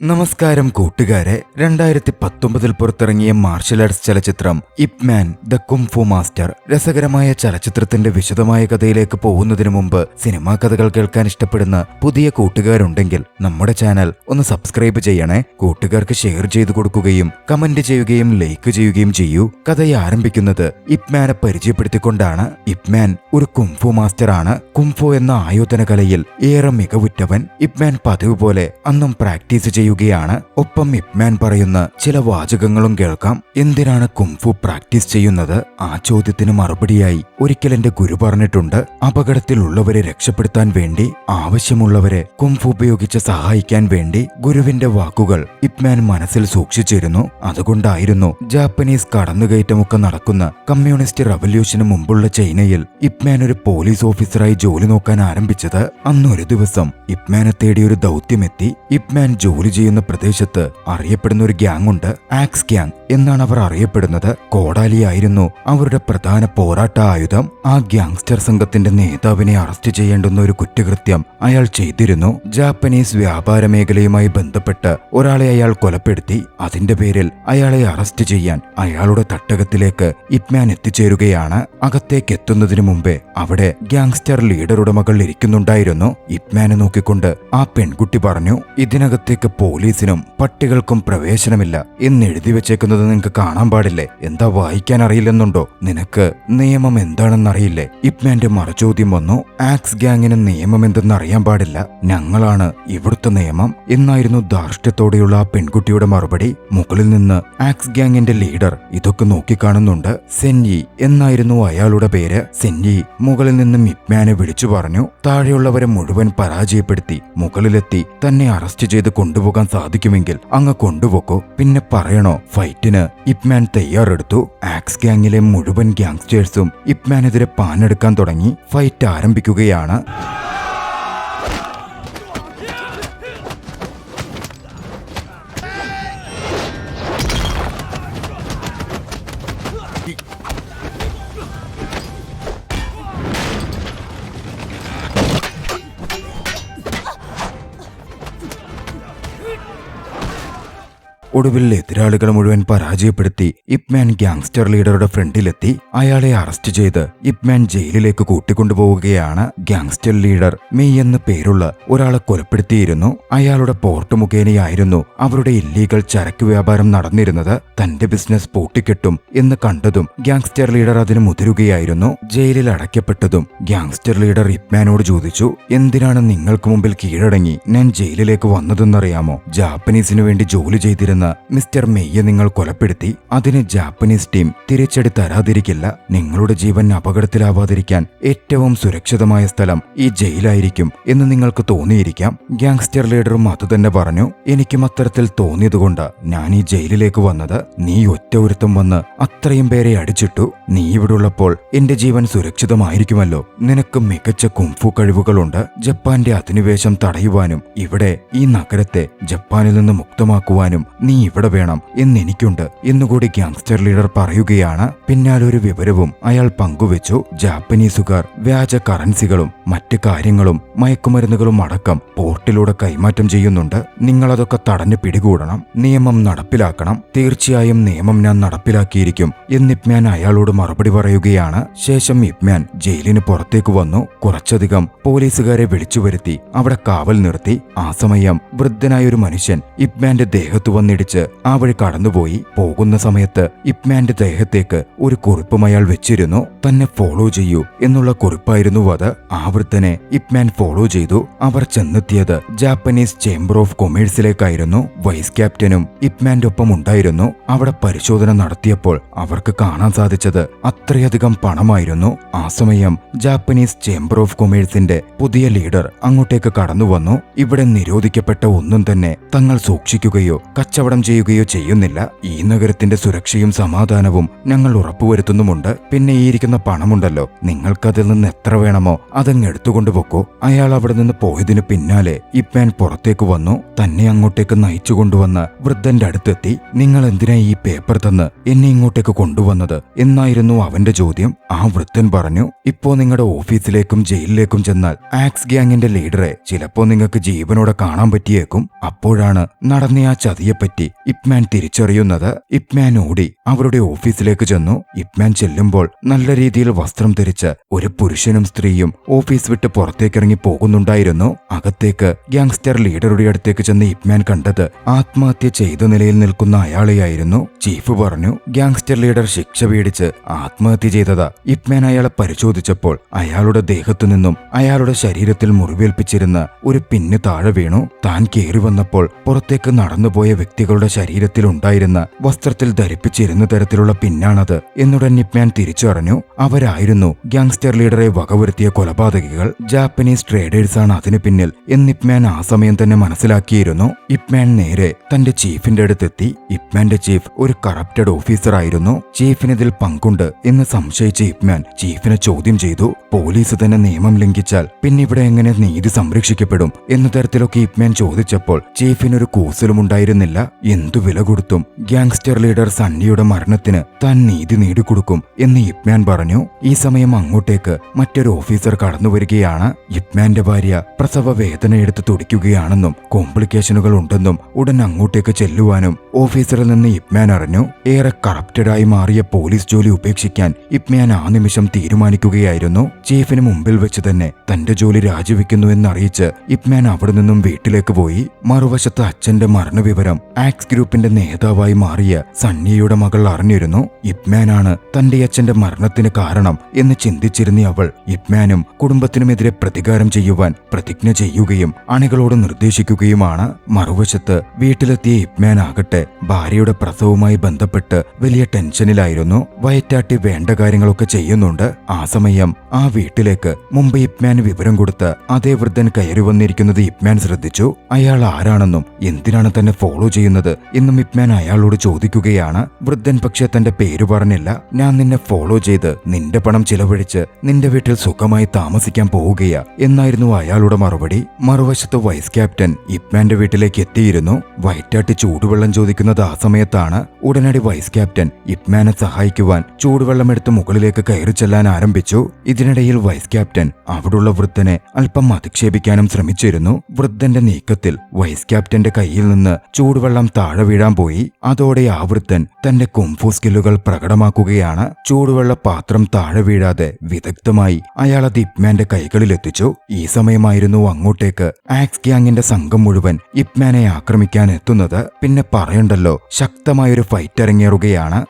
നമസ്കാരം കൂട്ടുകാരെ, 2019 പുറത്തിറങ്ങിയ മാർഷൽ ആർട്സ് ചലച്ചിത്രം ഇപ് മാൻ ദ കുംഫു മാസ്റ്റർ. രസകരമായ ചലച്ചിത്രത്തിന്റെ വിശദമായ കഥയിലേക്ക് പോകുന്നതിനു മുമ്പ് സിനിമാ കഥകൾ കേൾക്കാൻ ഇഷ്ടപ്പെടുന്ന പുതിയ കൂട്ടുകാരുണ്ടെങ്കിൽ നമ്മുടെ ചാനൽ ഒന്ന് സബ്സ്ക്രൈബ് ചെയ്യണേ. കൂട്ടുകാർക്ക് ഷെയർ ചെയ്തു കൊടുക്കുകയും കമന്റ് ചെയ്യുകയും ലൈക്ക് ചെയ്യുകയും ചെയ്യൂ. കഥയെ ആരംഭിക്കുന്നത് ഇപ് മാനെ പരിചയപ്പെടുത്തിക്കൊണ്ടാണ്. ഇപ് മാൻ ഒരു കുംഫു മാസ്റ്റർ ആണ്. കുംഫു എന്ന ആയോധന കലയിൽ ഏറെ മികവുറ്റവൻ. ഇപ് മാൻ പതിവ് പോലെ അന്നും പ്രാക്ടീസ് ചെയ്യുകയാണ്. ഒപ്പം ഇപ് മാൻ പറയുന്ന ചില വാചകങ്ങളും കേൾക്കാം. എന്തിനാണ് കുംഫു പ്രാക്ടീസ് ചെയ്യുന്നത്? ആ ചോദ്യത്തിന് മറുപടിയായി ഒരിക്കൽ എന്റെ ഗുരു പറഞ്ഞിട്ടുണ്ട്, അപകടത്തിലുള്ളവരെ രക്ഷപ്പെടുത്താൻ വേണ്ടി, ആവശ്യമുള്ളവരെ കുംഫു ഉപയോഗിച്ച് സഹായിക്കാൻ വേണ്ടി. ഗുരുവിന്റെ വാക്കുകൾ ഇപ് മാൻ മനസ്സിൽ സൂക്ഷിച്ചിരുന്നു. അതുകൊണ്ടായിരുന്നു ജാപ്പനീസ് കടന്നുകയറ്റമൊക്കെ നടക്കുന്ന കമ്മ്യൂണിസ്റ്റ് റവല്യൂഷന് മുമ്പുള്ള ചൈനയിൽ ഇപ് മാൻ ഒരു പോലീസ് ഓഫീസറായി ജോലി നോക്കാൻ ആരംഭിച്ചത്. അന്നൊരു ദിവസം ഇപ് മാനെ തേടി ഒരു ദൗത്യമെത്തി. ഇപ് മാൻ ജോലി ചെയ്യുന്ന പ്രദേശത്ത് അറിയപ്പെടുന്ന ഒരു ഗ്യാങ് ഉണ്ട്. ആക്സ് ഗ്യാങ് എന്നാണ് അവർ അറിയപ്പെടുന്നത്. കോടാലിയായിരുന്നു അവരുടെ പ്രധാന പോരാട്ട ആയുധം. ആ ഗ്യാങ്സ്റ്റർ സംഘത്തിന്റെ നേതാവിനെ അറസ്റ്റ് ചെയ്യേണ്ടുന്ന ഒരു കുറ്റകൃത്യം അയാൾ ചെയ്തിരുന്നു. ജാപ്പനീസ് വ്യാപാര മേഖലയുമായി ബന്ധപ്പെട്ട് ഒരാളെ അയാൾ കൊലപ്പെടുത്തി. അതിന്റെ പേരിൽ അയാളെ അറസ്റ്റ് ചെയ്യാൻ അയാളുടെ തട്ടകത്തിലേക്ക് ഇപ് മാൻ എത്തിച്ചേരുകയാണ്. അകത്തേക്ക് എത്തുന്നതിനു മുമ്പേ അവിടെ ഗ്യാങ്സ്റ്റർ ലീഡറുടെ മകൾ ഇരിക്കുന്നുണ്ടായിരുന്നു. ഇപ് മാനെ നോക്കിക്കൊണ്ട് ആ പെൺകുട്ടി പറഞ്ഞു, ഇതിനകത്തേക്ക് പോലീസിനും പട്ടികൾക്കും പ്രവേശനമില്ല എന്നെഴുതി വെച്ചേക്കുന്നത് നിനക്ക് കാണാൻ പാടില്ലേ? എന്താ വായിക്കാൻ അറിയില്ലെന്നുണ്ടോ? നിനക്ക് നിയമം എന്താണെന്നറിയില്ലേ? ഇപ് മാന്റെ മറുചോദ്യം വന്നു. ആക്സ് ഗ്യാങ്ങിന് നിയമം എന്തെന്നറിയാൻ പാടില്ല, ഞങ്ങളാണ് ഇവിടുത്തെ നിയമം എന്നായിരുന്നു ധാർഷ്ട്യത്തോടെയുള്ള ആ പെൺകുട്ടിയുടെ മറുപടി. മുകളിൽ നിന്ന് ആക്സ് ഗ്യാങ്ങിന്റെ ലീഡർ ഇതൊക്കെ നോക്കിക്കാണുന്നുണ്ട്. സെൻയി എന്നായിരുന്നു അയാളുടെ പേര്. സെൻയി മുകളിൽ നിന്നും ഇപ് മാനെ വിളിച്ചു പറഞ്ഞു, താഴെയുള്ളവരെ മുഴുവൻ പരാജയപ്പെടുത്തി മുകളിലെത്തി തന്നെ അറസ്റ്റ് ചെയ്ത് കൊണ്ടുപോകാൻ സാധിക്കുമെങ്കിൽ അങ്ങ് കൊണ്ടുപോക്കോ. പിന്നെ പറയണോ? ഫൈറ്റിന് ഇപ് മാൻ തയ്യാറെടുത്തു. ആക്സ് ഗ്യാങ്ങിലെ മുഴുവൻ ഗ്യാങ്സ്റ്റേഴ്സും ഇപ് മാനെതിരെ പാഞ്ഞെടുക്കാൻ തുടങ്ങി. ഫൈറ്റ് ആരംഭിക്കുകയാണ്. ഒടുവിൽ എതിരാളികൾ മുഴുവൻ പരാജയപ്പെടുത്തി ഇപ് മാൻ ഗ്യാങ്സ്റ്റർ ലീഡറുടെ ഫ്രണ്ടിലെത്തി. അയാളെ അറസ്റ്റ് ചെയ്ത് ഇപ് മാൻ ജയിലിലേക്ക് കൂട്ടിക്കൊണ്ടുപോവുകയാണ്. ഗ്യാങ്സ്റ്റർ ലീഡർ മെയ് എന്ന് പേരുള്ള ഒരാളെ കൊലപ്പെടുത്തിയിരുന്നു. അയാളുടെ പോർട്ട് മുഖേനയായിരുന്നു അവരുടെ ഇല്ലീഗൽ ചരക്ക് വ്യാപാരം നടന്നിരുന്നത്. തന്റെ ബിസിനസ് പൂട്ടിക്കെട്ടും എന്ന് കണ്ടതും ഗ്യാങ്സ്റ്റർ ലീഡർ അതിന് മുതിരുകയായിരുന്നു. ജയിലിൽ അടയ്ക്കപ്പെട്ടതും ഗ്യാങ്സ്റ്റർ ലീഡർ ഇപ് മാനോട് ചോദിച്ചു, എന്തിനാണ് നിങ്ങൾക്ക് മുമ്പിൽ കീഴടങ്ങി ഞാൻ ജയിലിലേക്ക് വന്നതെന്നറിയാമോ? ജാപ്പനീസിനു വേണ്ടി ജോലി ചെയ്തിരുന്ന മിസ്റ്റർ മെയ്യെ നിങ്ങൾ കൊലപ്പെടുത്തി. അതിന് ജാപ്പനീസ് ടീം തിരിച്ചടി തരാതിരിക്കില്ല. നിങ്ങളുടെ ജീവൻ അപകടത്തിലാവാതിരിക്കാൻ ഏറ്റവും സുരക്ഷിതമായ സ്ഥലം ഈ ജയിലായിരിക്കും എന്ന് നിങ്ങൾക്ക് തോന്നിയിരിക്കാം. ഗ്യാങ്സ്റ്റർ ലീഡറും അതുതന്നെ പറഞ്ഞു. എനിക്കും അത്തരത്തിൽ തോന്നിയതുകൊണ്ട് ഞാൻ ഈ ജയിലിലേക്ക് വന്നത്. നീ ഒറ്റ ഒരുത്തം വന്ന് അത്രയും പേരെ അടിച്ചിട്ടു. നീ ഇവിടെ ഉള്ളപ്പോൾ എന്റെ ജീവൻ സുരക്ഷിതമായിരിക്കുമല്ലോ. നിനക്ക് മികച്ച കുംഫു കഴിവുകളുണ്ട്. ജപ്പാന്റെ അധിനിവേശം തടയുവാനും ഇവിടെ ഈ നഗരത്തെ ജപ്പാനിൽ നിന്ന് മുക്തമാക്കുവാനും നീ ഇവിടെ വേണം എന്നെനിക്കുണ്ട് എന്നുകൂടി ഗ്യാങ്സ്റ്റർ ലീഡർ പറയുകയാണ്. പിന്നാലൊരു വിവരവും അയാൾ പങ്കുവെച്ചു. ജാപ്പനീസുകാർ വ്യാജ കറൻസികളും മറ്റ് കാര്യങ്ങളും മയക്കുമരുന്നുകളും അടക്കം പോർട്ടിലൂടെ കൈമാറ്റം ചെയ്യുന്നുണ്ട്. നിങ്ങളതൊക്കെ തടഞ്ഞു പിടികൂടണം. നിയമം നടപ്പിലാക്കണം. തീർച്ചയായും നിയമം ഞാൻ നടപ്പിലാക്കിയിരിക്കും എന്ന് ഇപ് മാൻ അയാളോട് മറുപടി പറയുകയാണ്. ശേഷം ഇപ് മാൻ ജയിലിന് പുറത്തേക്ക് വന്നു. കുറച്ചധികം പോലീസുകാരെ വിളിച്ചു വരുത്തി അവിടെ കാവൽ നിർത്തി. ആ സമയം വൃദ്ധനായ ഒരു മനുഷ്യൻ ഇപ് മാന്റെ ദേഹത്തു വന്നിടിച്ച് ആ വഴി കടന്നുപോയി. പോകുന്ന സമയത്ത് ഇപ് മാന്റെ ദേഹത്തേക്ക് ഒരു കുറിപ്പും അയാൾ വെച്ചിരുന്നു. തന്നെ ഫോളോ ചെയ്യൂ എന്നുള്ള കുറിപ്പായിരുന്നു അത്. ആ വൃദ്ധനെ ഇപ് മാൻ ഫോളോ ചെയ്തു. അവർ ചെന്നെത്തിയത് ജാപ്പനീസ് ചേംബർ ഓഫ് കൊമേഴ്സിലേക്കായിരുന്നു. വൈസ് ക്യാപ്റ്റനും ഇപ് മാന്റെ ഒപ്പം ഉണ്ടായിരുന്നു. അവിടെ പരിശോധന നടത്തിയപ്പോൾ അവർക്ക് കാണാൻ സാധിച്ചത് അത്രയധികം പണമായിരുന്നു. ആ സമയം ജാപ്പനീസ് ചേംബർ ഓഫ് കൊമേഴ്സിന്റെ പുതിയ ലീഡർ അങ്ങോട്ടേക്ക് കടന്നു വന്നു. ഇവിടെ നിരോധിക്കപ്പെട്ട ഒന്നും തന്നെ തങ്ങൾ സൂക്ഷിക്കുകയോ കച്ചവടം കച്ചവടം ചെയ്യുകയോ ചെയ്യുന്നില്ല. ഈ നഗരത്തിന്റെ സുരക്ഷയും സമാധാനവും ഞങ്ങൾ ഉറപ്പുവരുത്തുന്നുമുണ്ട്. പിന്നെ ഈ ഇരിക്കുന്ന പണമുണ്ടല്ലോ, നിങ്ങൾക്കതിൽ നിന്ന് എത്ര വേണമോ അതങ്ങ് എടുത്തുകൊണ്ട് പൊക്കോ. അയാൾ അവിടെ നിന്ന് പോയതിനു പിന്നാലെ ഇപ് മാൻ പുറത്തേക്ക് വന്നു. തന്നെ അങ്ങോട്ടേക്ക് നയിച്ചു കൊണ്ടുവന്ന വൃദ്ധന്റെ അടുത്തെത്തി. നിങ്ങൾ എന്തിനാ ഈ പേപ്പർ തന്ന് എന്നെ ഇങ്ങോട്ടേക്ക് കൊണ്ടുവന്നത് എന്നായിരുന്നു അവന്റെ ചോദ്യം. ആ വൃദ്ധൻ പറഞ്ഞു, ഇപ്പോ നിങ്ങളുടെ ഓഫീസിലേക്കും ജയിലിലേക്കും ചെന്നാൽ ആക്സ് ഗ്യാങ്ങിന്റെ ലീഡറെ ചിലപ്പോ നിങ്ങൾക്ക് ജീവനോടെ കാണാൻ പറ്റിയേക്കും. അപ്പോഴാണ് നടന്ന ആ ചതിയെപ്പറ്റി ഇപ് മാൻ തിരിച്ചറിയുന്നത്. ഇപ് മാൻ ഓടി അവരുടെ ഓഫീസിലേക്ക് ചെന്നു. ഇപ് മാൻ ചെല്ലുമ്പോൾ നല്ല രീതിയിൽ വസ്ത്രം ധരിച്ച് ഒരു പുരുഷനും സ്ത്രീയും ഓഫീസ് വിട്ട് പുറത്തേക്കിറങ്ങി പോകുന്നുണ്ടായിരുന്നു. അകത്തേക്ക് ഗ്യാങ്സ്റ്റർ ലീഡറുടെ അടുത്തേക്ക് ചെന്ന് ഇപ് മാൻ കണ്ടത് ആത്മഹത്യ ചെയ്ത നിലയിൽ നിൽക്കുന്ന അയാളെയായിരുന്നു. ചീഫ് പറഞ്ഞു, ഗ്യാങ്സ്റ്റർ ലീഡർ ശിക്ഷ പേടിച്ച് ആത്മഹത്യ ചെയ്തതാ. ഇപ് മാൻ അയാളെ പരിശോധിച്ചപ്പോൾ അയാളുടെ ദേഹത്തു നിന്നും അയാളുടെ ശരീരത്തിൽ മുറിവേൽപ്പിച്ചിരുന്ന ഒരു പിന്ന് താഴെ വീണു. താൻ കയറി വന്നപ്പോൾ പുറത്തേക്ക് നടന്നുപോയ വ്യക്തികളുടെ ശരീരത്തിൽ ഉണ്ടായിരുന്ന വസ്ത്രത്തിൽ ധരിപ്പിച്ചിരുന്ന തരത്തിലുള്ള പിന്നാണത് എന്നുടൻ ഇപ് മാൻ തിരിച്ചറിഞ്ഞു. അവരായിരുന്നു ഗ്യാങ്സ്റ്റർ ലീഡറെ വകവരുത്തിയ കൊലപാതകികൾ. ജാപ്പനീസ് ട്രേഡേഴ്സാണ് അതിനു പിന്നിൽ എന്ന് ഇപ് മാൻ ആ സമയം തന്നെ മനസ്സിലാക്കിയിരുന്നു. ഇപ് മാൻ നേരെ തന്റെ ചീഫിന്റെ അടുത്തെത്തി. ഇപ് മാന്റെ ചീഫ് ഒരു കറപ്റ്റഡ് ഓഫീസർ ആയിരുന്നു. ചീഫിനിതിൽ പങ്കുണ്ട് എന്ന് സംശയിച്ച ഇപ് മാൻ ചീഫിനെ ചോദ്യം ചെയ്തു. പോലീസ് തന്നെ നിയമം ലംഘിച്ചാൽ പിന്നെ ഇവിടെ എങ്ങനെ നീതി സംരക്ഷിക്കപ്പെടും എന്ന തരത്തിലൊക്കെ ഇപ് മാൻ ചോദിച്ചപ്പോൾ ചീഫിനൊരു കൂസലും ഉണ്ടായിരുന്നില്ല. എന്തു വില കൊടുത്തും ഗ്യാങ്സ്റ്റർ ലീഡർ സണ്ണിയുടെ മരണത്തിന് താൻ നീതി നേടിക്കൊടുക്കും എന്ന് ഇപ് മാൻ പറഞ്ഞു. ഈ സമയം അങ്ങോട്ടേക്ക് മറ്റൊരു ഓഫീസർ കടന്നു വരികയാണ്. ഇപ് മാന്റെ ഭാര്യ പ്രസവ വേദന എടുത്ത് തുടിക്കുകയാണെന്നും കോംപ്ലിക്കേഷനുകൾ ഉണ്ടെന്നും ഉടൻ അങ്ങോട്ടേക്ക് ചെല്ലുവാനും ഓഫീസറിൽ നിന്ന് ഇപ് മാൻ അറിഞ്ഞു. ഏറെ കറപ്റ്റഡായി മാറിയ പോലീസ് ജോലി ഉപേക്ഷിക്കാൻ ഇപ് മാൻ ആ നിമിഷം തീരുമാനിക്കുകയായിരുന്നു. ചീഫിന് മുമ്പിൽ വെച്ച് തന്നെ തന്റെ ജോലി രാജിവെക്കുന്നുവെന്നറിയിച്ച് ഇപ് മാൻ അവിടെ നിന്നും വീട്ടിലേക്ക് പോയി. മറുവശത്ത് അച്ഛന്റെ മരണവിവരം ആക്സ് ഗ്രൂപ്പിന്റെ നേതാവായി മാറിയ സണ്ണിയുടെ മകൾ അറിഞ്ഞിരുന്നു. ഇപ് മാനാണ് തന്റെ അച്ഛന്റെ മരണത്തിന് കാരണം എന്ന് ചിന്തിച്ചിരുന്ന അവൾ ഇപ് മാനും കുടുംബത്തിനുമെതിരെ പ്രതികാരം ചെയ്യുവാൻ പ്രതിജ്ഞ ചെയ്യുകയും അണികളോട് നിർദ്ദേശിക്കുകയുമാണ്. മറുവശത്ത് വീട്ടിലെത്തിയ ഇപ് മാൻ ആകട്ടെ ഭാര്യയുടെ പ്രസവവുമായി ബന്ധപ്പെട്ട് വലിയ ടെൻഷനിലായിരുന്നു. വയറ്റാട്ടി വേണ്ട കാര്യങ്ങളൊക്കെ ചെയ്യുന്നുണ്ട്. ആ സമയം ആ വീട്ടിലേക്ക് മുമ്പ് ഇപ് മാൻ വിവരം കൊടുത്ത് അതേ വൃദ്ധൻ കയറി വന്നിരിക്കുന്നത് ഇപ് മാൻ ശ്രദ്ധിച്ചു. അയാൾ ആരാണെന്നും എന്തിനാണ് തന്നെ ഫോളോ ചെയ്യുന്നത് എന്നും ഇപ് മാൻ അയാളോട് ചോദിക്കുകയാണ്. വൃദ്ധൻ പക്ഷേ തന്റെ പേര് പറഞ്ഞില്ല. ഞാൻ നിന്നെ ഫോളോ ചെയ്ത് നിന്റെ പണം ചിലവഴിച്ച് നിന്റെ വീട്ടിൽ സുഖമായി താമസിക്കാൻ പോവുകയാ എന്നായിരുന്നു അയാളുടെ മറുപടി. മറുവശത്ത് വൈസ് ക്യാപ്റ്റൻ ഇപ് മാന്റെ വീട്ടിലേക്ക് എത്തിയിരുന്നു. വയറ്റാട്ടി ചൂടുവെള്ളം ചോദിക്കുന്നത് ആ സമയത്താണ്. ഉടനടി വൈസ് ക്യാപ്റ്റൻ ഇപ് മാനെ സഹായിക്കുവാൻ ചൂടുവെള്ളമെടുത്ത് മുകളിലേക്ക് കയറി ചെല്ലാൻ ആരംഭിച്ചു. ഇതിനിടയിൽ വൈസ് ക്യാപ്റ്റൻ അവിടുള്ള വൃദ്ധനെ അല്പം അധിക്ഷേപിക്കാനും ശ്രമിച്ചിരുന്നു. വൃദ്ധന്റെ നീക്കത്തിൽ വൈസ് ക്യാപ്റ്റന്റെ കയ്യിൽ നിന്ന് ചൂടുവെള്ളം താഴെ വീഴാൻ പോയി. അതോടെ ആ വൃദ്ധൻ തന്റെ കുംഫു സ്കില്ലുകൾ പ്രകടമാക്കുകയാണ്. ചൂടുവെള്ള പാത്രം താഴെ വീഴാതെ വിദഗ്ധമായി അയാൾ അത് ഇപ് മാന്റെ കൈകളിൽ എത്തിച്ചു. ഈ സമയമായിരുന്നു അങ്ങോട്ടേക്ക് ആക്സ് ഗ്യാങ്ങിന്റെ സംഘം മുഴുവൻ ഇപ് മാനെ ആക്രമിക്കാൻ എത്തുന്നത്. പിന്നെ പറയണ്ടല്ലോ, ശക്തമായൊരു ഫൈറ്റ് അരങ്ങേറുകയാണ്.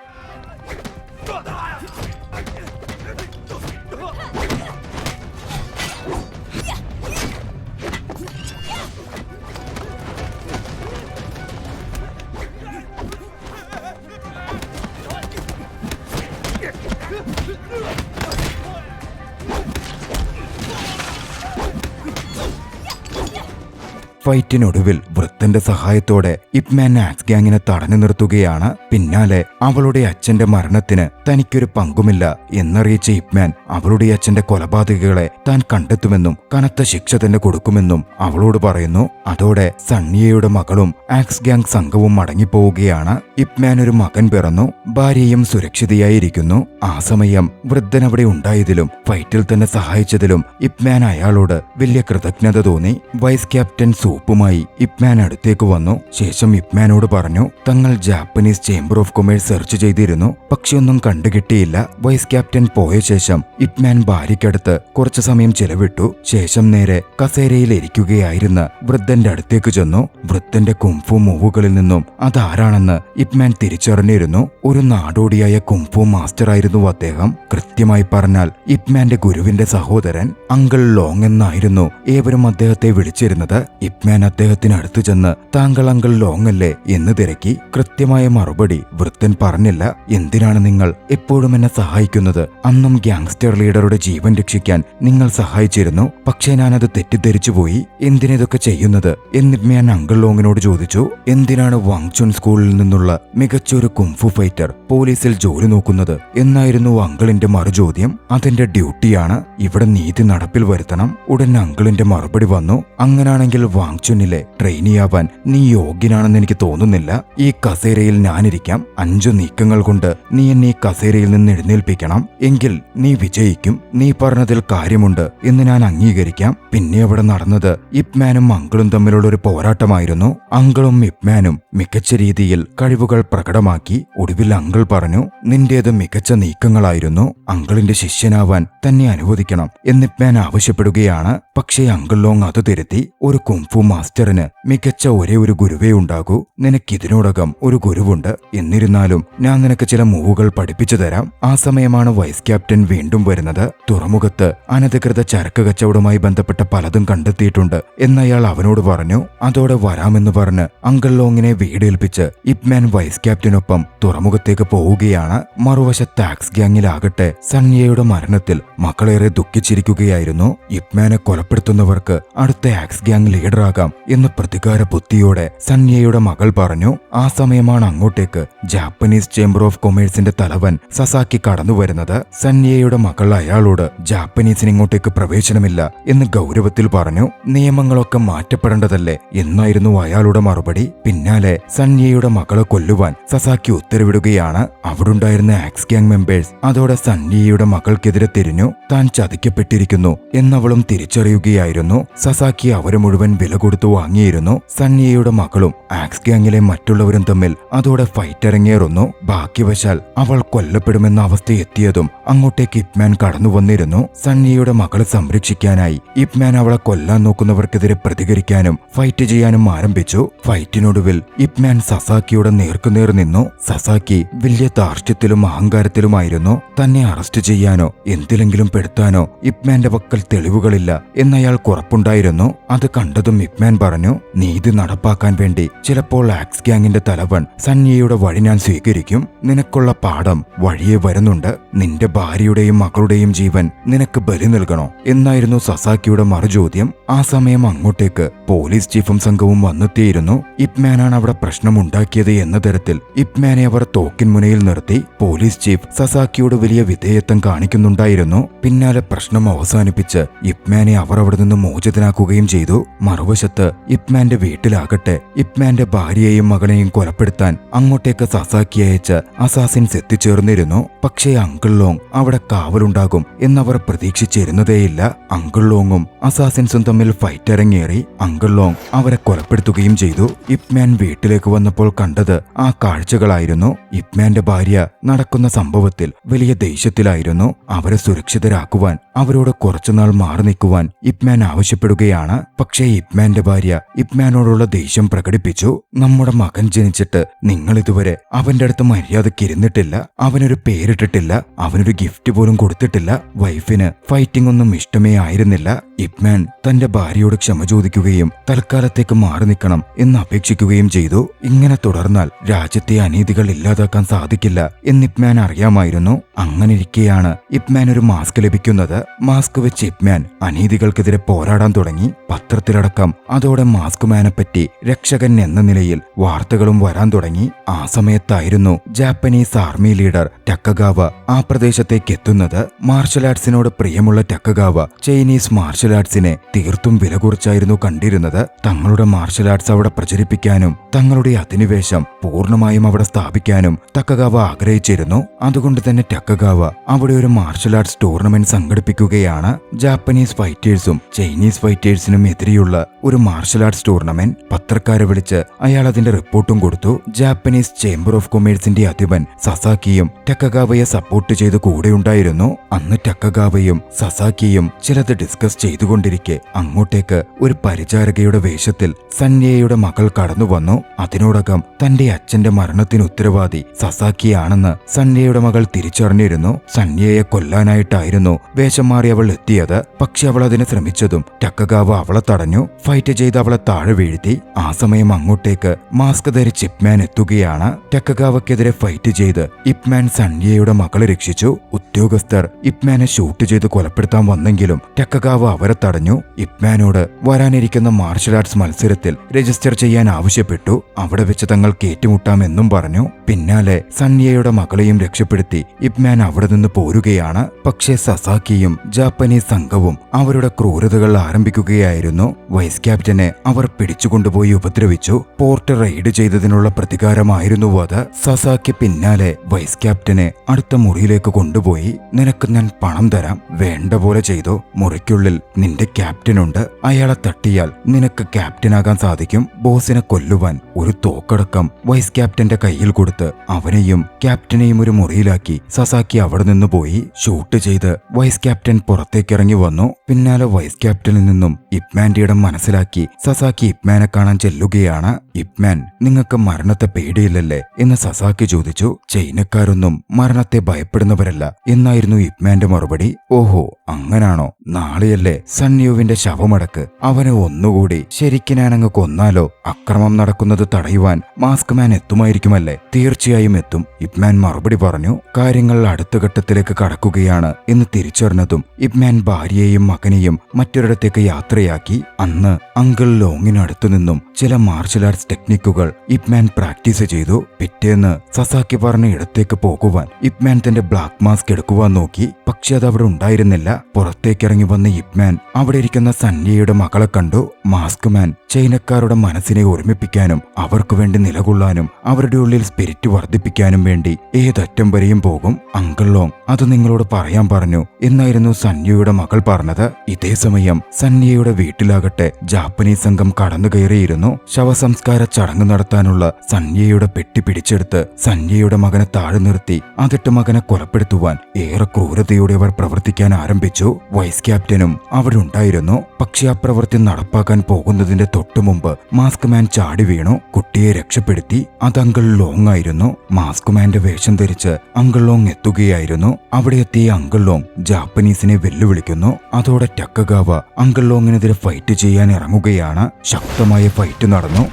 ഫൈറ്റിനൊടുവിൽ വൃദ്ധന്റെ സഹായത്തോടെ ഇപ് മാൻ ആക്സ് ഗ്യാങ്ങിനെ തടഞ്ഞു നിർത്തുകയാണ്. പിന്നാലെ അവളുടെ അച്ഛന്റെ മരണത്തിന് തനിക്കൊരു പങ്കുമില്ല എന്നറിയിച്ച ഇപ് മാൻ അവളുടെ അച്ഛന്റെ കൊലപാതകികളെ താൻ കണ്ടെത്തുമെന്നും കനത്ത ശിക്ഷ തന്നെ കൊടുക്കുമെന്നും അവളോട് പറയുന്നു. അതോടെ സണ്ണിയയുടെ മകളും ആക്സ് ഗ്യാങ് സംഘവും മടങ്ങിപ്പോവുകയാണ്. ഇപ് മാൻ ഒരു മകൻ പിറന്നു. ഭാര്യയും സുരക്ഷിതയായിരിക്കുന്നു. ആ സമയം വൃദ്ധൻ അവിടെ ഉണ്ടായതിലും ഫൈറ്റിൽ തന്നെ സഹായിച്ചതിലും ഇപ് മാൻ അയാളോട് വലിയ കൃതജ്ഞത തോന്നി. വൈസ് ക്യാപ്റ്റൻ സൂപ്പുമായി ഇപ് മാൻ അടുത്തേക്ക് വന്നു. ശേഷം ഇപ് മാനോട് പറഞ്ഞു, തങ്ങൾ Japanese chamber of commerce search ചെയ്തിരുന്നു, പക്ഷെ ഒന്നും കണ്ടുകിട്ടിയില്ല. വൈസ് ക്യാപ്റ്റൻ പോയ ശേഷം ഇപ് മാൻ ഭാര്യയ്ക്കടുത്ത് കുറച്ചു സമയം ചെലവിട്ടു. ശേഷം നേരെ കസേരയിൽ ഇരിക്കുകയായിരുന്ന വൃദ്ധന്റെ അടുത്തേക്ക് ചെന്നു. വൃദ്ധന്റെ കുംഫു മൂവുകളിൽ നിന്നും അതാരാണെന്ന് ഇപ് മാൻ തിരിച്ചറിഞ്ഞിരുന്നു. ഒരു നാടോടിയായ കുംഫു മാസ്റ്റർ ആയിരുന്നു അദ്ദേഹം. കൃത്യമായി പറഞ്ഞാൽ ഇപ് മാന്റെ ഗുരുവിന്റെ സഹോദരൻ അങ്കിൾ ലോങ് എന്നായിരുന്നു ഏവരും അദ്ദേഹത്തെ വിളിച്ചിരുന്നത്. ഇപ് മാൻ അദ്ദേഹത്തിന് അടുത്തു ചെന്ന് താങ്കൾ അങ്കിൾ ലോങ് അല്ലേ എന്ന് തിരക്കി. കൃത്യമായ മറുപടി വൃദ്ധൻ പറഞ്ഞില്ല. എന്തിനാണ് നിങ്ങൾ എപ്പോഴും എന്നെ സഹായിക്കുന്നത്? അന്നും ഗ്യാങ്സ്റ്റർ ലീഡറുടെ ജീവൻ രക്ഷിക്കാൻ നിങ്ങൾ സഹായിച്ചിരുന്നു. പക്ഷേ ഞാനത് തെറ്റിദ്ധരിച്ചു പോയി. എന്തിനിതൊക്കെ ചെയ്യുന്നത് എന്ന് ഞാൻ അങ്കിൾ ലോങ്ങിനോട് ചോദിച്ചു. എന്തിനാണ് വാങ്ചുൻ സ്കൂളിൽ നിന്നുള്ള മികച്ചൊരു കുംഫു ഫൈറ്റർ പോലീസിൽ ജോലി നോക്കുന്നത് എന്നായിരുന്നു അങ്കിളിന്റെ മറുചോദ്യം. അതെന്റെ ഡ്യൂട്ടിയാണ്. ഇവിടെ നീതി നടപ്പിൽ വരുത്തണം. ഉടൻ അങ്കിളിന്റെ മറുപടി വന്നു. അങ്ങനാണെങ്കിൽ വാങ്ചുനിലെ ട്രെയിനിയാവാൻ നീ യോഗ്യനാണെന്ന് എനിക്ക് തോന്നുന്നില്ല. ഈ കസേരയിൽ ഞാനിരിക്കാം. 5 നീക്കങ്ങൾ കൊണ്ട് നീ എന്നെ ഈ കസേരയിൽ നിന്ന് എഴുന്നേൽപ്പിക്കണം. എങ്കിൽ നീ വിജയിക്കും. നീ പറഞ്ഞതിൽ കാര്യമുണ്ട് എന്ന് ഞാൻ അംഗീകരിക്കാം. പിന്നെ അവിടെ നടന്നത് ഇപ് മാനും അങ്കിളും തമ്മിലുള്ള ഒരു പോരാട്ടമായിരുന്നു. അങ്കിളും ഇപ് മാനും മികച്ച രീതിയിൽ കഴിവുകൾ പ്രകടമാക്കി. ഒടുവിൽ അങ്കിൾ പറഞ്ഞു, നിന്റേത് മികച്ച നീക്കങ്ങളായിരുന്നു. അങ്കിളിന്റെ ശിഷ്യനാവാൻ തന്നെ അനുവദിക്കണം എന്ന് ഇപ് മാൻ ആവശ്യപ്പെടുകയാണ്. പക്ഷേ അങ്കിൾ ലോങ് അത് തിരുത്തി. ഒരു കുംഫു മാസ്റ്ററിന് മികച്ച ഒരേ ഒരു ഗുരുവേ ഉണ്ടാകൂ. നിനക്കിതിനോടകം ഒരു ഗുരുവുണ്ട്. എന്നിരുന്നാലും ഞാൻ നിനക്ക് ചില മൂവുകൾ പഠിപ്പിച്ചു തരാം. ആ സമയമാണ് വൈസ് ക്യാപ്റ്റൻ വീണ്ടും വരുന്നത്. തുറമുഖത്ത് അനധികൃത ചരക്ക് കച്ചവടവുമായി ബന്ധപ്പെട്ട പലതും കണ്ടെത്തിയിട്ടുണ്ട് എന്നയാൾ അവനോട് പറഞ്ഞു. അതോടെ വരാമെന്ന് പറഞ്ഞ് അങ്കിൾ ലോങ്ങിനെ വീടേൽപ്പിച്ച് ഇപ് മാൻ വൈസ് ക്യാപ്റ്റനൊപ്പം തുറമുഖത്തേക്ക് പോവുകയാണ്. മറുവശത്ത് ആക്സ് ഗ്യാങ്ങിലാകട്ടെ സൺയയുടെ മരണത്തിൽ മക്കളേറെ ദുഃഖിച്ചിരിക്കുകയായിരുന്നു. ഇപ് മാനെ കൊലപ്പെടുത്തുന്നവർക്ക് അടുത്ത ആക്സ് ഗ്യാങ് ലീഡറാകാം എന്ന് പ്രതികാര ബുദ്ധിയോടെ സൺയയുടെ മകൾ പറഞ്ഞു. ആ സമയമാണ് അങ്ങോട്ടേക്ക് ജാപ്പനീസ് ചേംബർ ഓഫ് കൊമേഴ്സിന്റെ തലവൻ സസാക്കി കടന്നുവരുന്നത്. സൺയയുടെ മകൾ അയാളോട് ജാപ്പനീസിന് ഇങ്ങോട്ടേക്ക് പ്രവേശനമില്ല എന്ന് ഗൗരവത്തിൽ പറഞ്ഞു. നിയമങ്ങളൊക്കെ മാറ്റപ്പെടേണ്ടതല്ലേ എന്നായിരുന്നു അയാളുടെ മറുപടി. പിന്നാലെ സൺയയുടെ മകളെ കൊല്ലുവാൻ സസാക്കി ഉത്തരവിടുകയാണ്. അവിടുണ്ടായിരുന്ന ആക്സ് ഗ്യാങ് മെമ്പേഴ്സ് അതോടെ സൺയയുടെ മകൾക്കെതിരെ തിരിഞ്ഞു. താൻ ചതിക്കപ്പെട്ടിരിക്കുന്നു എന്നവളും തിരിച്ചറിയുകയായിരുന്നു. സസാക്കി അവരെ മുഴുവൻ വില കൊടുത്തു വാങ്ങിയിരുന്നു. സൺയയുടെ മകളും ആക്സ് ഗ്യാങ്ങിലെ മറ്റുള്ളവരും തമ്മിൽ അതോടെ ഫൈറ്റ് ഇറങ്ങിയേറുന്നു. ഭാഗ്യവശാൽ അവൾ കൊല്ലപ്പെടുമെന്ന അവസ്ഥ എത്തിയതും അങ്ങോട്ടേക്ക് ഇപ് മാൻ കടന്നു വന്നിരുന്നു. സൺയയുടെ മകളെ സംരക്ഷിക്കാനായി ഇപ് മാൻ അവളെ കൊല്ലാൻ നോക്കുന്നവർക്കെതിരെ പ്രതികരിക്കാനും ഫൈറ്റ് ചെയ്യാനും ആരംഭിച്ചു. ഫൈറ്റിനൊടുവിൽ ഇപ് മാൻ സസാക്കിയുടെ നേർക്കുനേർ നിന്നു. സസാക്കി വലിയ ധാർഷ്ട്യത്തിലും അഹങ്കാരത്തിലുമായിരുന്നു. തന്നെ അറസ്റ്റ് ചെയ്യാനോ എന്തിലെങ്കിലും പെടുത്താനോ ഇപ് മാന്റെ പക്കൽ തെളിവുകളില്ല എന്നയാൾക്ക് ഉറപ്പുണ്ടായിരുന്നു. അത് കണ്ടതും ഇപ് മാൻ പറഞ്ഞു, നീതി നടപ്പാക്കാൻ വേണ്ടി ചിലപ്പോൾ ആക്സ് ഗ്യാങ്ങിന്റെ തലവൻ സൺയയുടെ വഴി ഞാൻ സ്വീകരിക്കും. നിനക്കുള്ള പാഠം വഴിയെ വരുന്നുണ്ട്. നിന്റെ ഭാര്യയുടെയും മകളുടെയും ജീവൻ നിനക്ക് ബലി നൽകണോ എന്നായിരുന്നു സസാക്കിയുടെ മറുചോദ്യം. ആ സമയം അങ്ങോട്ടേക്ക് പോലീസ് ചീഫും സംഘവും വന്നെത്തിയിരുന്നു. ഇപ് മാനാണ് അവിടെ പ്രശ്നമുണ്ടാക്കിയത് എന്ന തരത്തിൽ ഇപ് മാനെ അവർ തോക്കിൻ മുനയിൽ നിർത്തി. പോലീസ് ചീഫ് സസാക്കിയോട് വലിയ വിധേയത്വം കാണിക്കുന്നുണ്ടായിരുന്നു. പിന്നാലെ പ്രശ്നം അവസാനിപ്പിച്ച് ഇപ് മാനെ അവർ അവിടെ നിന്ന് മോചിതനാക്കുകയും ചെയ്തു. മറുവശത്ത് ഇപ് മാന്റെ വീട്ടിലാകട്ടെ ഇപ് മാന്റെ ഭാര്യയെയും മകനെയും കൊലപ്പെടുത്താൻ അങ്ങോട്ടേക്ക് സസാക്കി അയച്ച അസാസിൻസ് എത്തിച്ചേർന്നിരുന്നു. പക്ഷേ അങ്കിൾ ലോങ് അവിടെ കാവലുണ്ടാകും എന്നവർ പ്രതീക്ഷിച്ചിരുന്നതേയില്ല. അങ്കിൾ ലോങ്ങും അസാസിൻസും തമ്മിൽ ഫൈറ്റ് ഇറങ്ങിയേറി. അങ്കിൾ ലോങ് അവരെ കൊലപ്പെടുത്തുകയും ചെയ്തു. ഇപ് മാൻ വീട്ടിലേക്ക് വന്നപ്പോൾ കണ്ടത് ആ കാഴ്ചകളായിരുന്നു. ഇപ് മാന്റെ ഭാര്യ നടക്കുന്ന സംഭവത്തിൽ വലിയ ദേഷ്യത്തിലായിരുന്നു. അവരെ സുരക്ഷിതരാക്കുവാൻ അവരോട് കുറച്ചുനാൾ മാറി നിൽക്കുവാൻ ഇപ് മാൻ ആവശ്യപ്പെടുകയാണ്. പക്ഷേ ഇപ് മാന്റെ ഭാര്യ ഇപ് മാനോടുള്ള ദേഷ്യം പ്രകടിപ്പിച്ചു. നമ്മുടെ മകൻ ജനിച്ചിട്ട് നിങ്ങൾ ഇതുവരെ അവന്റെ അടുത്ത് മര്യാദയ്ക്ക് ഇരുന്നിട്ടില്ല. അവനൊരു പേരിട്ടിട്ടില്ല. അവനൊരു ഗിഫ്റ്റ് പോലും കൊടുത്തിട്ടില്ല. വൈഫിന് ഫൈറ്റിംഗ് ഒന്നും ഇഷ്ടമേ ആയിരുന്നില്ല. ഇപ് മാൻ തന്റെ ഭാര്യയോട് ക്ഷമ ചോദിക്കുകയും തൽക്കാലത്തേക്ക് മാറി നിൽക്കണം എന്ന് അപേക്ഷിക്കുകയും ചെയ്തു. ഇങ്ങനെ തുടർന്നാൽ രാജ്യത്തെ അനീതികൾ ഇല്ലാതാക്കാൻ സാധിക്കില്ല എന്ന് ഇപ് മാൻ അറിയാമായിരുന്നു. അങ്ങനെയിരിക്കെയാണ് ഇപ് മാൻ ഒരു മാസ്ക് ലഭിക്കുന്നത്. മാസ്ക് വെച്ച് ഇപ് മാൻ അനീതികൾക്കെതിരെ പോരാടാൻ തുടങ്ങി. പത്രത്തിലടക്കം അതോടെ മാസ്ക് മാനെ പറ്റി രക്ഷകൻ എന്ന നിലയിൽ വാർത്തകളും വരാൻ തുടങ്ങി. ആ സമയത്തായിരുന്നു ജാപ്പനീസ് ആർമി ലീഡർ ടക്കഗാവ ആ പ്രദേശത്തേക്ക് എത്തുന്നത്. മാർഷൽ ആർട്സിനോട് പ്രിയമുള്ള ടക്കഗാവ ചൈനീസ് മാർഷൽ ആർട്സിനെ തീർത്തും വില കുറിച്ചായിരുന്നു കണ്ടിരുന്നത്. തങ്ങളുടെ മാർഷൽ ആർട്സ് അവിടെ പ്രചരിപ്പിക്കാനും തങ്ങളുടെ അധിനിവേശം പൂർണ്ണമായും അവിടെ സ്ഥാപിക്കാനും ടക്കഗാവ ആഗ്രഹിച്ചിരുന്നു. അതുകൊണ്ട് തന്നെ ടക്കഗാവ അവിടെ ഒരു മാർഷൽ ആർട്സ് ടൂർണമെന്റ് സംഘടിപ്പിക്കുകയാണ്. ജാപ്പനീസ് ഫൈറ്റേഴ്സും ചൈനീസ് ഫൈറ്റേഴ്സിനും എതിരെയുള്ള ഒരു മാർഷൽ ആർട്സ് ടൂർണമെന്റ്. പത്രക്കാരെ വിളിച്ച് അയാൾ അതിന്റെ റിപ്പോർട്ടും കൊടുത്തു. ജാപ്പനീസ് ചേംബർ ഓഫ് കൊമേഴ്സിന്റെ അധിപൻ സസാക്കിയും ടക്കഗാവയെ സപ്പോർട്ട് ചെയ്ത് കൂടെയുണ്ടായിരുന്നു. അന്ന് ടക്കഗാവയും സസാക്കിയും ചിലത് ഡിസ്കസ് ചെയ്തു. ചെയ്തുകൊണ്ടിരിക്കെ അങ്ങോട്ടേക്ക് ഒരു പരിചാരകയുടെ വേഷത്തിൽ സന്യയുടെ മകൾ കടന്നു വന്നു. അതിനോടകം തന്റെ അച്ഛന്റെ മരണത്തിന് ഉത്തരവാദി സസാക്കിയാണെന്ന് സന്യയുടെ മകൾ തിരിച്ചറിഞ്ഞിരുന്നു. സന്യയെ കൊല്ലാനായിട്ടായിരുന്നു വേഷം മാറി അവൾ എത്തിയത്. പക്ഷെ അവൾ അതിന് ശ്രമിച്ചതും ടക്കഗാവ അവളെ തടഞ്ഞു. ഫൈറ്റ് ചെയ്ത് അവളെ താഴെ വീഴ്ത്തി. ആ സമയം അങ്ങോട്ടേക്ക് മാസ്ക് ധരിച്ച് ഇപ്മാൻ എത്തുകയാണ്. ടക്കഗാവയ്ക്കെതിരെ ഫൈറ്റ് ചെയ്ത് ഇപ്മാൻ സന്യയുടെ മകളെ രക്ഷിച്ചു. ഉദ്യോഗസ്ഥർ ഇപ്മാനെ ഷൂട്ട് ചെയ്ത് കൊലപ്പെടുത്താൻ വന്നെങ്കിലും ടക്കഗാവ അവരെ തടഞ്ഞു. ഇപ്മാനോട് വരാനിരിക്കുന്ന മാർഷൽ ആർട്സ് മത്സരത്തിൽ രജിസ്റ്റർ ചെയ്യാൻ ആവശ്യപ്പെട്ടു. അവിടെ വെച്ച് തങ്ങൾക്ക് ഏറ്റുമുട്ടാമെന്നും പറഞ്ഞു. പിന്നാലെ സന്യയുടെ മകളെയും രക്ഷപ്പെടുത്തി ഇപ്മാൻ അവിടെ നിന്ന് പോരുകയാണ്. പക്ഷേ സസാക്കിയും ജാപ്പനീസ് സംഘവും അവരുടെ ക്രൂരതകൾ ആരംഭിക്കുകയായിരുന്നു. വൈസ് ക്യാപ്റ്റനെ അവർ പിടിച്ചുകൊണ്ടുപോയി ഉപദ്രവിച്ചു. പോർട്ട് റെയ്ഡ് ചെയ്തതിനുള്ള പ്രതികാരമായിരുന്നു അത്. സസാക്കി പിന്നാലെ വൈസ് ക്യാപ്റ്റനെ അടുത്ത മുറിയിലേക്ക് കൊണ്ടുപോയി. നിനക്ക് ഞാൻ പണം തരാം, വേണ്ട പോലെ ചെയ്തോ. മുറിക്കുള്ളിൽ നിന്റെ ക്യാപ്റ്റനുണ്ട്. അയാളെ തട്ടിയാൽ നിനക്ക് ക്യാപ്റ്റനാകാൻ സാധിക്കും. ബോസിനെ കൊല്ലുവാൻ ഒരു തോക്കടക്കം വൈസ് ക്യാപ്റ്റന്റെ കയ്യിൽ കൊടുത്ത് അവനെയും ക്യാപ്റ്റനെയും ഒരു മുറിയിലാക്കി സസാക്കി അവിടെ നിന്ന് പോയി. ഷൂട്ട് ചെയ്ത് വൈസ് ക്യാപ്റ്റൻ പുറത്തേക്കിറങ്ങി വന്നു. പിന്നാലെ വൈസ് ക്യാപ്റ്റനിൽ നിന്നും ഇപ്മാന്റെ ഇടം മനസ്സിലാക്കി സസാക്കി ഇപ്മാനെ കാണാൻ ചെല്ലുകയാണ്. ഇപ്മാൻ, നിങ്ങൾക്ക് മരണത്തെ പേടിയില്ലല്ലേ എന്ന് സസാക്കി ചോദിച്ചു. ചൈനക്കാരൊന്നും മരണത്തെ ഭയപ്പെടുന്നവരല്ല എന്നായിരുന്നു ഇപ്മാന്റെ മറുപടി. ഓഹോ, അങ്ങനാണോ? നാളെയല്ലേ സന്യുവിന്റെ ശവമടക്ക്. അവനെ ഒന്നുകൂടി ശരിക്കിനാനങ്ങ് കൊന്നാലോ? അക്രമം നടക്കുന്നത് തടയുവാൻ മാസ്ക് മാൻ എത്തുമായിരിക്കുമല്ലേ? തീർച്ചയായും എത്തും, ഇപ്മാൻ മറുപടി പറഞ്ഞു. കാര്യങ്ങൾ അടുത്ത ഘട്ടത്തിലേക്ക് കടക്കുകയാണ് എന്ന് തിരിച്ചറിഞ്ഞതും ഇപ്മാൻ ഭാര്യയെയും മകനെയും മറ്റൊരിടത്തേക്ക് യാത്രയാക്കി. അന്ന് അങ്കിൾ ലോങ്ങിനടുത്തു നിന്നും ചില മാർഷൽ ആർട്സ് ടെക്നിക്കുകൾ ഇപ്മാൻ പ്രാക്ടീസ് ചെയ്തു. പിറ്റേന്ന് സസാക്കി പറഞ്ഞ ഇടത്തേക്ക് പോകുവാൻ ഇപ്മാൻ തന്റെ ബ്ലാക്ക് മാസ്ക് എടുക്കുവാൻ നോക്കി. പക്ഷെ അത് അവിടെ ഉണ്ടായിരുന്നില്ല. പുറത്തേക്കിറങ്ങി വന്ന ഇപ്മാൻ അവിടെ ഇരിക്കുന്ന സന്യയുടെ മകളെ കണ്ടു. മാസ്ക് മാൻ ചൈനക്കാരുടെ മനസ്സിനെ ഒരുമിപ്പിക്കാനും അവർക്ക് വേണ്ടി നിലകൊള്ളാനും അവരുടെ ഉള്ളിൽ സ്പിരിറ്റ് വർദ്ധിപ്പിക്കാനും വേണ്ടി ഏതറ്റം വരെയും പോകും. അങ്കിൾ ലോങ് അത് നിങ്ങളോട് പറയാൻ പറഞ്ഞു എന്നായിരുന്നു സന്യയുടെ മകൾ പറഞ്ഞത്. ഇതേ സമയം സന്യയുടെ വീട്ടിലാകട്ടെ ജാപ്പനീസ് സംഘം കടന്നു കയറിയിരുന്നു. ശവസംസ്കാര ചടങ്ങ് നടത്താനുള്ള സന്യയുടെ പെട്ടി പിടിച്ചെടുത്ത് സന്യയുടെ മകനെ താഴെ നിർത്തി അതിട്ട് മകനെ കൊലപ്പെടുത്തുവാൻ ഏറെ ക്രൂരതയോടെ അവർ പ്രവർത്തിക്കാൻ ആരംഭിച്ചു. വൈസ് ക്യാപ്റ്റനും അവിടെ ഉണ്ടായിരുന്നു. പക്ഷെ ആ പ്രവൃത്തി നടപ്പാക്കാൻ പോകുന്നതിന്റെ തൊട്ടുമുമ്പ് മാസ്ക് മാൻ ചാടി വീണു. കുട്ടിയെ രക്ഷപ്പെടുത്തി. അത് അങ്കിൾ ലോങ് ആയിരുന്നു. മാസ്ക് മാന്റെ വേഷം ധരിച്ച് അങ്കിൾ ലോങ് എത്തുകയായിരുന്നു. അവിടെ എത്തിയ അങ്കിൾ ലോങ് ജാപ്പനീസിനെ വെല്ലുവിളിക്കുന്നു. അതോടെ ടക്കഗാവ അങ്കിൾ ലോങ്ങിനെതിരെ ഫൈറ്റ് ചെയ്യാൻ ഇറങ്ങുകയാണ്. ശക്തമായ ഫൈറ്റ് നടന്നു.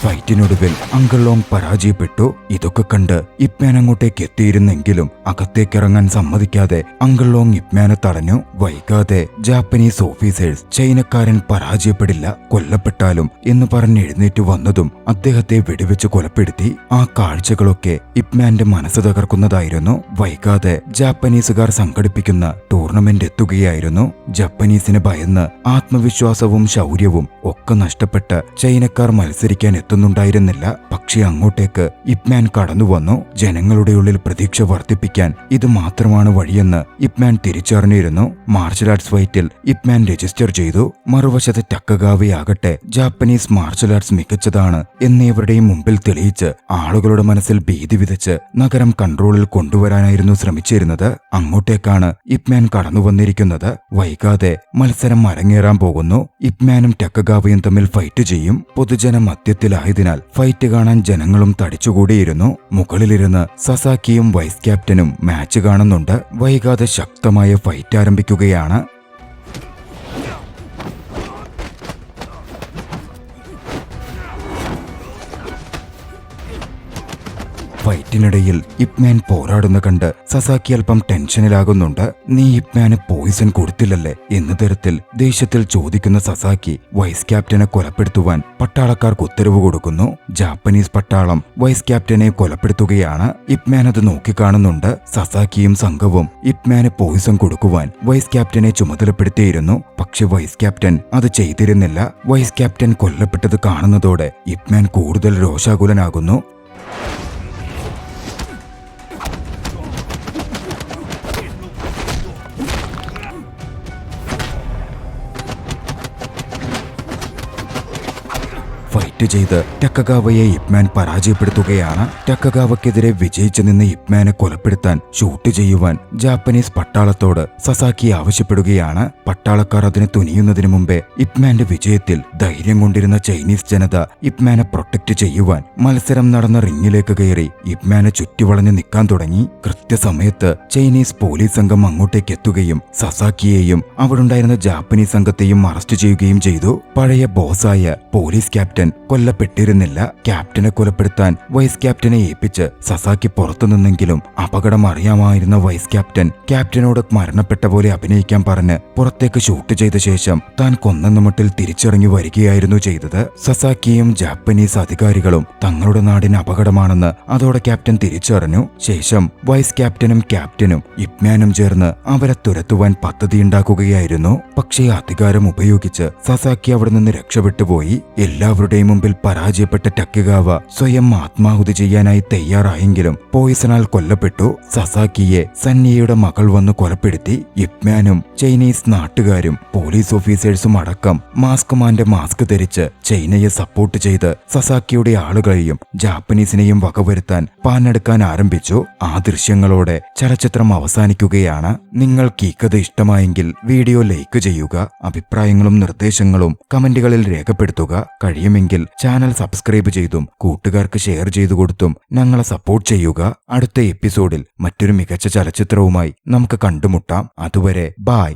ഫൈറ്റിനൊടുവിൽ അങ്കിൾ ലോങ് പരാജയപ്പെട്ടു. ഇതൊക്കെ കണ്ട് ഇപ്മാൻ അങ്ങോട്ടേക്ക് എത്തിയിരുന്നെങ്കിലും അകത്തേക്കിറങ്ങാൻ സമ്മതിക്കാതെ അങ്കിൾ ലോങ് ഇപ്മാനെ തടഞ്ഞു. വൈകാതെ ജാപ്പനീസ് ഓഫീസേഴ്സ് ചൈനക്കാരൻ പരാജയപ്പെടില്ല, കൊല്ലപ്പെട്ടാലും എന്ന് പറഞ്ഞ് എഴുന്നേറ്റ് വന്നതും അദ്ദേഹത്തെ വെടിവെച്ച് കൊലപ്പെടുത്തി. ആ കാഴ്ചകളൊക്കെ ഇപ്മാന്റെ മനസ്സ് തകർക്കുന്നതായിരുന്നു. വൈകാതെ ജാപ്പനീസുകാർ സംഘടിപ്പിക്കുന്ന ടൂർണമെന്റ് എത്തുകയായിരുന്നു. ജാപ്പനീസിന് ഭയന്ന് ആത്മവിശ്വാസവും ശൗര്യവും ഒക്കെ നഷ്ടപ്പെട്ട് ചൈനക്കാർ മത്സരിക്കാൻ എത്തുന്നുണ്ടായിരുന്നില്ല. പക്ഷെ അങ്ങോട്ടേക്ക് ഇപ്മാൻ കടന്നു വന്നു. ജനങ്ങളുടെ ഉള്ളിൽ പ്രതീക്ഷ വർദ്ധിപ്പിക്കാൻ ഇത് മാത്രമാണ് വഴിയെന്ന് ഇപ്മാൻ തിരിച്ചറിഞ്ഞിരുന്നു. മാർഷൽ ആർട്സ് ഫൈറ്റിൽ ഇപ്മാൻ രജിസ്റ്റർ ചെയ്തു. മറുവശത്ത് ടക്കഗാവയാകട്ടെ ജാപ്പനീസ് മാർഷൽ ആർട്സ് മികച്ചതാണ് എന്നിവരുടെയും മുമ്പിൽ തെളിയിച്ച് ആളുകളുടെ മനസ്സിൽ ഭീതി വിതച്ച് നഗരം കൺട്രോളിൽ കൊണ്ടുവരാനായിരുന്നു ശ്രമിച്ചിരുന്നത്. അങ്ങോട്ടേക്കാണ് ഇപ്മാൻ കടന്നു വന്നിരിക്കുന്നത്. വൈകാതെ മത്സരം അരങ്ങേറാൻ പോകുന്നു. ഇപ്മാനും ടക്കഗാവയും തമ്മിൽ ഫൈറ്റ് ചെയ്യും. പൊതുജന മധ്യത്തിലായതിനാൽ ഫൈറ്റ് കാണാൻ ജനങ്ങളും തടിച്ചുകൂടിയിരുന്നു. മുകളിലിരുന്ന് സസാക്കിയും വൈസ് ക്യാപ്റ്റനും മാച്ച് കാണുന്നുണ്ട്. വൈകാതെ ശക്തമായ ഫൈറ്റ് ആരംഭിക്കുകയാണ്. ഫൈറ്റിനിടയിൽ ഇപ്മാൻ പോരാടുന്ന കണ്ട് സസാക്കി അല്പം ടെൻഷനിലാകുന്നുണ്ട്. നീ ഇപ്മാന് പോയിസൺ കൊടുത്തില്ലല്ലേ എന്ന തരത്തിൽ ദേഷ്യത്തിൽ ചോദിക്കുന്ന സസാക്കി വൈസ് ക്യാപ്റ്റനെ കൊലപ്പെടുത്തുവാൻ പട്ടാളക്കാർക്ക് ഉത്തരവ് കൊടുക്കുന്നു. ജാപ്പനീസ് പട്ടാളം വൈസ് ക്യാപ്റ്റനെ കൊലപ്പെടുത്തുകയാണ്. ഇപ്മാൻ അത് നോക്കിക്കാണുന്നുണ്ട്. സസാക്കിയും സംഘവും ഇപ്മാന് പോയിസൺ കൊടുക്കുവാൻ വൈസ് ക്യാപ്റ്റനെ ചുമതലപ്പെടുത്തിയിരുന്നു. പക്ഷെ വൈസ് ക്യാപ്റ്റൻ അത് ചെയ്തിരുന്നില്ല. വൈസ് ക്യാപ്റ്റൻ കൊല്ലപ്പെട്ടത് കാണുന്നതോടെ ഇപ്മാൻ കൂടുതൽ രോഷാകുലനാകുന്നു. ഷൂട്ട് ചെയ്ത് ടക്കഗാവയെ ഇപ്മാൻ പരാജയപ്പെടുത്തുകയാണ്. ടക്കഗാവയ്ക്കെതിരെ വിജയിച്ചു നിന്ന് ഇപ്മാനെ കൊലപ്പെടുത്താൻ ഷൂട്ട് ചെയ്യുവാൻ ജാപ്പനീസ് പട്ടാളത്തോട് സസാക്കി ആവശ്യപ്പെടുകയാണ്. പട്ടാളക്കാർ അതിന് തുനിയുന്നതിനു മുമ്പേ ഇപ്മാന്റെ വിജയത്തിൽ ധൈര്യം കൊണ്ടിരുന്ന ചൈനീസ് ജനത ഇപ്മാനെ പ്രൊട്ടക്ട് ചെയ്യുവാൻ മത്സരം നടന്ന റിങ്ങിലേക്ക് കയറി ഇപ്മാനെ ചുറ്റിവളഞ്ഞു നിൽക്കാൻ തുടങ്ങി. കൃത്യസമയത്ത് ചൈനീസ് പോലീസ് സംഘം അങ്ങോട്ടേക്ക് എത്തുകയും സസാക്കിയെയും അവിടുണ്ടായിരുന്ന ജാപ്പനീസ് സംഘത്തെയും അറസ്റ്റ് ചെയ്യുകയും ചെയ്തു. പഴയ ബോസായ പോലീസ് ക്യാപ്റ്റൻ കൊല്ലപ്പെട്ടിരുന്നില്ല. ക്യാപ്റ്റനെ കൊലപ്പെടുത്താൻ വൈസ് ക്യാപ്റ്റനെ ഏൽപ്പിച്ച് സസാക്കി പുറത്തു നിന്നെങ്കിലും അപകടം അറിയാമായിരുന്ന വൈസ് ക്യാപ്റ്റനോട് മരണപ്പെട്ട പോലെ അഭിനയിക്കാൻ പറഞ്ഞ് പുറത്തേക്ക് ഷൂട്ട് ചെയ്ത ശേഷം താൻ കൊന്നെന്ന മട്ടിൽ തിരിച്ചിറങ്ങി വരികയായിരുന്നു ചെയ്തത്. സസാക്കിയും ജാപ്പനീസ് അധികാരികളും തങ്ങളുടെ നാടിന് അപകടമാണെന്ന് അതോടെ ക്യാപ്റ്റൻ തിരിച്ചറിഞ്ഞു. ശേഷം വൈസ് ക്യാപ്റ്റനും ഇപ്മാനും ചേർന്ന് അവരെ തുരത്തുവാൻ പദ്ധതിയുണ്ടാക്കുകയായിരുന്നു. പക്ഷേ അധികാരം ഉപയോഗിച്ച് സസാക്കി അവിടെ നിന്ന് രക്ഷപ്പെട്ടുപോയി. എല്ലാവരുടെയും മുമ്പിൽ പരാജയപ്പെട്ട ടക്കഗാവ സ്വയം ആത്മാഹുതി ചെയ്യാനായി തയ്യാറായെങ്കിലും പോയിസണാൽ കൊല്ലപ്പെട്ടു. സസാക്കിയെ സന്നിയയുടെ മകൾ വന്ന് കൊലപ്പെടുത്തി. ഇപ്മാനും ചൈനീസ് നാട്ടുകാരും പോലീസ് ഓഫീസേഴ്സും അടക്കം മാസ്കുമാന്റെ മാസ്ക് ധരിച്ച് ചൈനയെ സപ്പോർട്ട് ചെയ്ത് സസാക്കിയുടെ ആളുകളെയും ജാപ്പനീസിനെയും വകവരുത്താൻ പാനെടുക്കാൻ ആരംഭിച്ചു. ആ ദൃശ്യങ്ങളോടെ ചലച്ചിത്രം അവസാനിക്കുകയാണ്. നിങ്ങൾക്ക് ഈ കഥ ഇഷ്ടമായെങ്കിൽ വീഡിയോ ലൈക്ക് ചെയ്യുക. അഭിപ്രായങ്ങളും നിർദ്ദേശങ്ങളും കമന്റുകളിൽ രേഖപ്പെടുത്തുക. കഴിയുമെങ്കിൽ ചാനൽ സബ്സ്ക്രൈബ് ചെയ്തും കൂട്ടുകാർക്ക് ഷെയർ ചെയ്തു കൊടുത്തും ഞങ്ങളെ സപ്പോർട്ട് ചെയ്യുക. അടുത്ത എപ്പിസോഡിൽ മറ്റൊരു മികച്ച ചലച്ചിത്രവുമായി നമുക്ക് കണ്ടുമുട്ടാം. അതുവരെ ബായ്.